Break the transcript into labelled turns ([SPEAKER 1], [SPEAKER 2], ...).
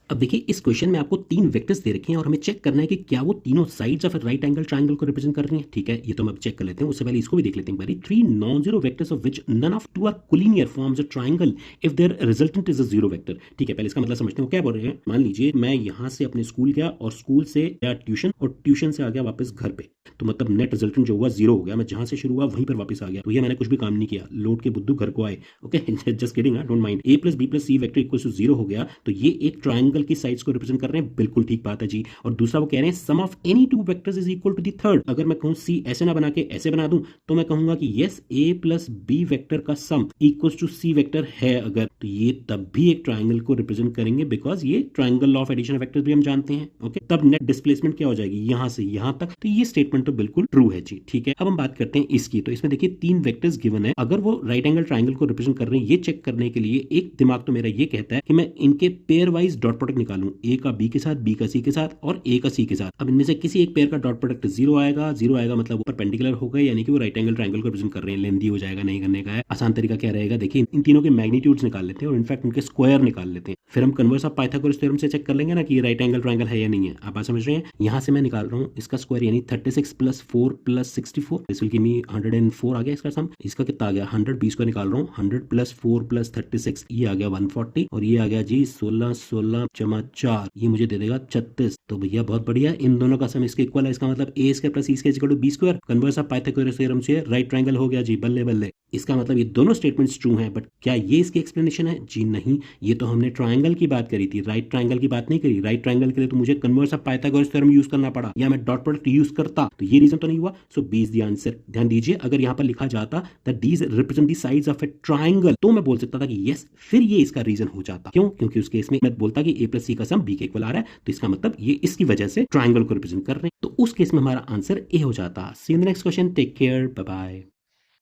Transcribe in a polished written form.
[SPEAKER 1] अब देखिए इस क्वेश्चन में आपको तीन वेक्टर्स दे रखे हैं और हमें चेक करना है कि क्या वो तीनों sides of right angle triangle को रिप्रेजेंट कर रही हैं। ठीक है, ये तो हम अब चेक कर लेते हैं। उससे पहले इसको भी देख लेते हैं एक बारी। Three non zero vectors of which none of two are collinear forms a triangle if their resultant is a zero vector. ठीक है, पहले इसका मतलब समझते हो क्या बोल रहे हैं। मान लीजिए मैं यहाँ से अपने स्कूल गया और स्कूल से गया ट्यूशन और ट्यूशन से आ गया वापस घर पे, तो मतलब नेट रिजल्टेंट जो हुआ जीरो हो गया। मैं जहां से शुरू हुआ वहीं पर वापस आ गया, तो ये मैंने कुछ भी काम नहीं किया, लौट के बुद्धू घर को आए। Okay, just kidding, don't mind. A plus B plus C vector equal to zero हो गया, तो ये एक ट्रायंगल की साइड्स को रिप्रेजेंट कर रहे हैं। बिल्कुल ठीक बात है जी। और दूसरा वो कह रहे हैं sum of any two vectors is equal to the third. अगर मैं कहूं सी ऐसे ना बना के ऐसे बना दूं, तो मैं कहूंगा कि yes A plus B vector का sum equal to C vector है अगर, तो ये तब भी एक ट्रायंगल को रिप्रेजेंट करेंगे, बिकॉज ये triangle law of addition of vectors भी हम जानते हैं। ओके, तब नेट डिस्प्लेसमेंट क्या हो जाएगी, यहां से यहां तक। तो ये स्टेटमेंट तो बिल्कुल ट्रू है जी। ठीक है, अब हम बात करते हैं इसकी। तो इसमें देखिए तीन वेक्टर्स गिवन है, अगर वो राइट एंगल ट्रायंगल को रिप्रेजेंट कर रहे हैं, ये चेक करने के लिए एक दिमाग तो मेरा ये कहता है कि मैं इनके पेयर वाइज डॉट प्रोडक्ट निकालूं, ए का बी के साथ, बी का सी के साथ और ए का सी के साथ। अब इनमें से किसी एक पेयर का डॉट प्रोडक्ट जीरो आएगा, जीरो आएगा मतलब वो परपेंडिकुलर हो गए, यानी कि वो राइट एंगल ट्रायंगल को रिप्रेजेंट कर रहे हैं। लेंदी हो जाएगा, नहीं करने का है। आसान तरीका क्या रहेगा, देखिए इन तीनों के मैग्नीट्यूड्स निकाल लेते हैं और इनफैक्ट उनके स्क्वायर निकाल लेते हैं, फिर हम कन्वर्स ऑफ पाइथागोरस थ्योरम से चेक कर लेंगे ना कि ये राइट एंगल ट्रायंगल है या नहीं है। आप बात समझ रहे हैं। यहाँ से मैं निकाल रहा हूँ इसका स्क्वायर, यानी 36 plus 4 plus 64, this will give me 104 आ गया इसका सम। इसका कितना आ गया 100, 20 को निकाल रहा हूँ, 100 प्लस 4 प्लस 36, ये आ गया 140 और ये आ गया जी 16 16 जमा 4, ये मुझे दे देगा 36। तो भैया बहुत बढ़िया, इन दोनों का सम इसके इक्वल है। इसका मतलब A square plus C square equal to B square. Converse of Pythagoras theorem से राइट ट्रायंगल हो गया जी, बल्ले बल्ले। इसका मतलब ये दोनों स्टेटमेंट्स ट्रू हैं, बट क्या ये इसकी एक्सप्लेनेशन है जी? नहीं, ये तो हमने ट्रायंगल की बात करी थी, राइट ट्रायंगल की बात नहीं करी। राइट ट्रायंगल के लिए तो मुझे converse of Pythagoras theorem use करना पड़ा, या मैं डॉट प्रोडक्ट यूज करता, तो ये रीजन तो नहीं हुआ। सो बी इज द आंसर। ध्यान दीजिए, अगर यहाँ पर लिखा जाता that these represent the sides of A triangle, तो मैं बोल सकता था कि यस, फिर ये इसका रीजन हो जाता। क्यों? क्योंकि उस केस में मैं बोलता कि ए प्लस सी का सम बी के इक्वल आ रहा है, तो इसका मतलब ये इसकी वजह से ट्रायंगल को रिप्रेजेंट कर रहे हैं, तो उस केस में हमारा आंसर ए हो जाता। See in the next question, take care, bye bye.